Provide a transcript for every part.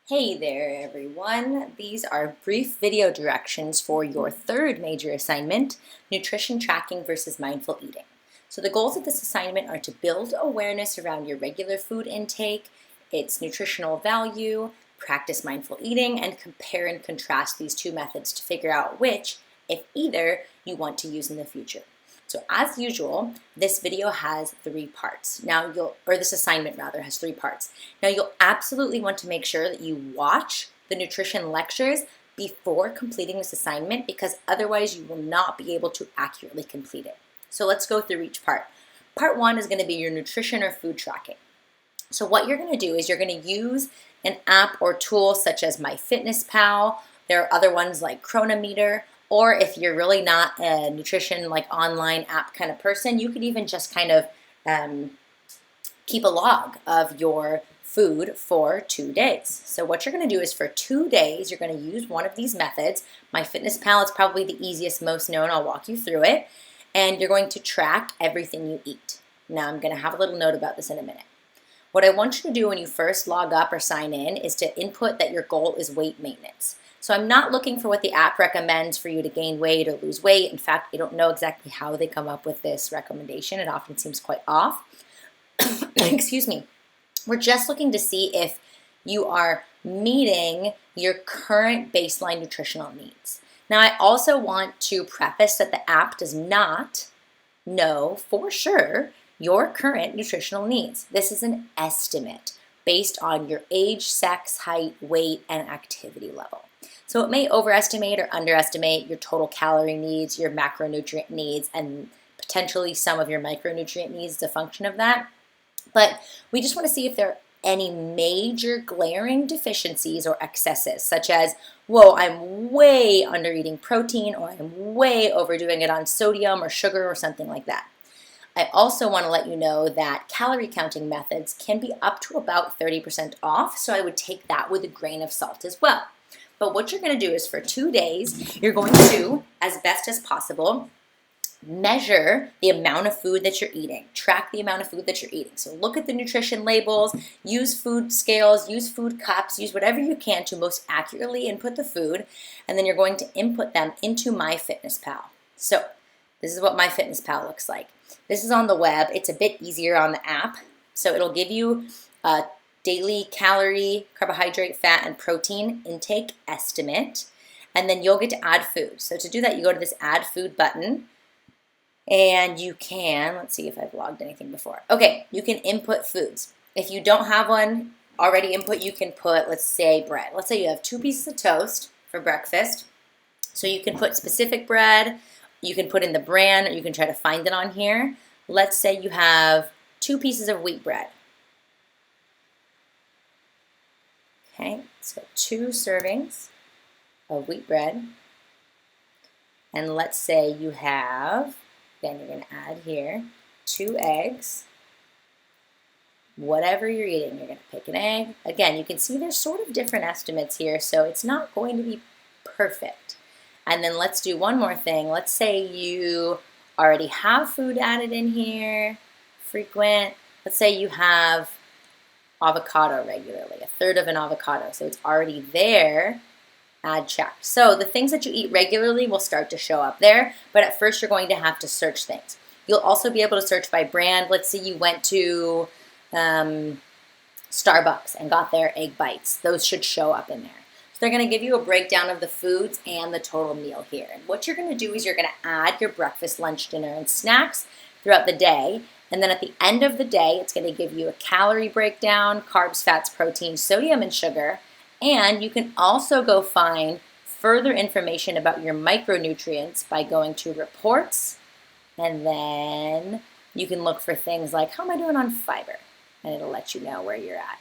Hey there everyone, these are brief video directions for your third major assignment, nutrition tracking versus mindful eating. So the goals of this assignment are to build awareness around your regular food intake, its nutritional value, practice mindful eating, and compare and contrast these two methods to figure out which, if either, you want to use in the future. So as usual, this video has three parts. This assignment rather has three parts. Now you'll absolutely want to make sure that you watch the nutrition lectures before completing this assignment because otherwise you will not be able to accurately complete it. So let's go through each part. Part one is going to be your nutrition or food tracking. So what you're going to do is you're going to use an app or tool such as MyFitnessPal. There are other ones like Chronometer, or if you're really not a nutrition like online app kind of person, you could even just kind of keep a log of your food for 2 days. So what you're going to do is for 2 days, you're going to use one of these methods. MyFitnessPal is probably the easiest, most known. I'll walk you through it. And you're going to track everything you eat. Now I'm going to have a little note about this in a minute. What I want you to do when you first log up or sign in is to input that your goal is weight maintenance. So I'm not looking for what the app recommends for you to gain weight or lose weight. In fact, I don't know exactly how they come up with this recommendation. It often seems quite off. Excuse me. We're just looking to see if you are meeting your current baseline nutritional needs. Now, I also want to preface that the app does not know for sure your current nutritional needs. This is an estimate based on your age, sex, height, weight, and activity level. So it may overestimate or underestimate your total calorie needs, your macronutrient needs, and potentially some of your micronutrient needs as a function of that. But we just want to see if there are any major glaring deficiencies or excesses, such as, whoa, I'm way under eating protein, or I'm way overdoing it on sodium or sugar or something like that. I also want to let you know that calorie counting methods can be up to about 30% off, so I would take that with a grain of salt as well. But what you're going to do is for 2 days, you're going to, as best as possible, measure the amount of food that you're eating. Track the amount of food that you're eating. So look at the nutrition labels, use food scales, use food cups, use whatever you can to most accurately input the food, and then you're going to input them into MyFitnessPal. So this is what MyFitnessPal looks like. This is on the web. It's a bit easier on the app. So it'll give you a daily calorie, carbohydrate, fat, and protein intake estimate, and then you'll get to add food. So to do that, you go to this add food button, and you can, let's see if I've logged anything before. Okay, you can input foods. If you don't have one already input, you can put, let's say, bread. Let's say you have 2 pieces of toast for breakfast. So you can put specific bread, you can put in the brand, or you can try to find it on here. Let's say you have 2 pieces of wheat bread. Okay, so 2 servings of wheat bread. And let's say you have, again, you're going to add here 2 eggs. Whatever you're eating, you're going to pick an egg. Again, you can see there's sort of different estimates here, so it's not going to be perfect. And then let's do one more thing. Let's say you already have food added in here, frequent. Let's say you have avocado regularly, 1/3 of an avocado. So it's already there, add checked. So the things that you eat regularly will start to show up there, but at first you're going to have to search things. You'll also be able to search by brand. Let's say you went to Starbucks and got their egg bites. Those should show up in there. So they're going to give you a breakdown of the foods and the total meal here. And what you're going to do is you're going to add your breakfast, lunch, dinner, and snacks throughout the day. And then at the end of the day, it's going to give you a calorie breakdown, carbs, fats, protein, sodium, and sugar. And you can also go find further information about your micronutrients by going to reports. And then you can look for things like, how am I doing on fiber? And it'll let you know where you're at.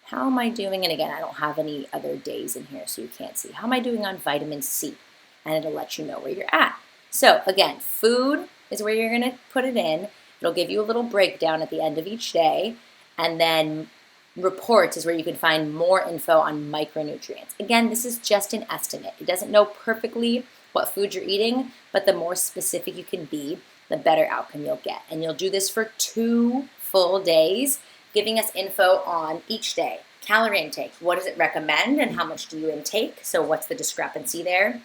How am I doing? And again, I don't have any other days in here, so you can't see. How am I doing on vitamin C? And it'll let you know where you're at. So again, food is where you're going to put it in. It'll give you a little breakdown at the end of each day. And then reports is where you can find more info on micronutrients. Again, this is just an estimate. It doesn't know perfectly what food you're eating, but the more specific you can be, the better outcome you'll get. And you'll do this for 2 full days, giving us info on each day. Calorie intake. What does it recommend and how much do you intake? So what's the discrepancy there?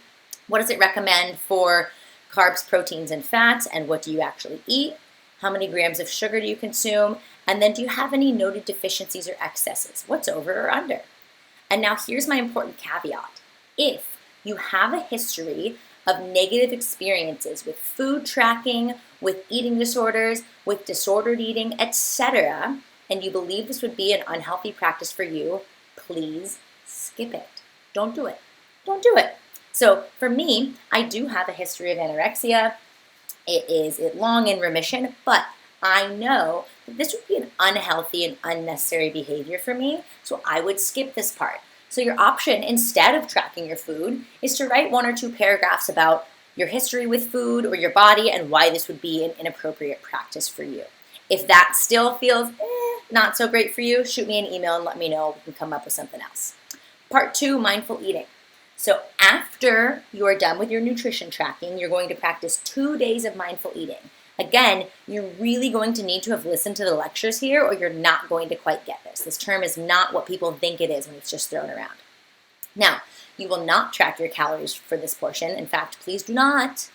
What does it recommend for carbs, proteins, and fats, and what do you actually eat? How many grams of sugar do you consume? And then do you have any noted deficiencies or excesses? What's over or under? And now here's my important caveat. If you have a history of negative experiences with food tracking, with eating disorders, with disordered eating, etc., and you believe this would be an unhealthy practice for you, please skip it. Don't do it. Don't do it. So for me, I do have a history of anorexia. It is long in remission, but I know that this would be an unhealthy and unnecessary behavior for me, so I would skip this part. So your option, instead of tracking your food, is to write 1 or 2 paragraphs about your history with food or your body and why this would be an inappropriate practice for you. If that still feels not so great for you, shoot me an email and let me know. We can come up with something else. Part 2, mindful eating. So after you are done with your nutrition tracking, you're going to practice 2 days of mindful eating. Again, you're really going to need to have listened to the lectures here or you're not going to quite get this. This term is not what people think it is when it's just thrown around. Now, you will not track your calories for this portion. In fact, please do not.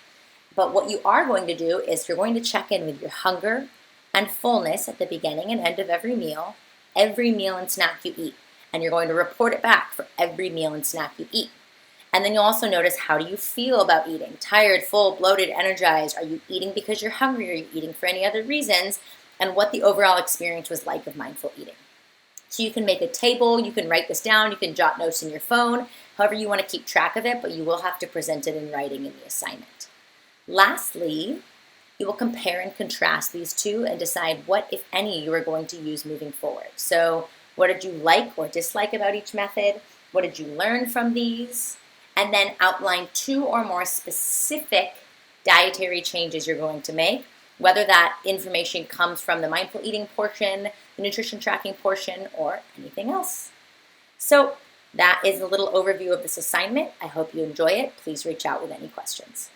But what you are going to do is you're going to check in with your hunger and fullness at the beginning and end of every meal and snack you eat. And you're going to report it back for every meal and snack you eat. And then you'll also notice, how do you feel about eating? Tired, full, bloated, energized? Are you eating because you're hungry? Are you eating for any other reasons? And what the overall experience was like of mindful eating. So you can make a table, you can write this down, you can jot notes in your phone, however you want to keep track of it, but you will have to present it in writing in the assignment. Lastly, you will compare and contrast these two and decide what, if any, you are going to use moving forward. So what did you like or dislike about each method? What did you learn from these? And then outline 2 or more specific dietary changes you're going to make, whether that information comes from the mindful eating portion, the nutrition tracking portion, or anything else. So that is a little overview of this assignment. I hope you enjoy it. Please reach out with any questions.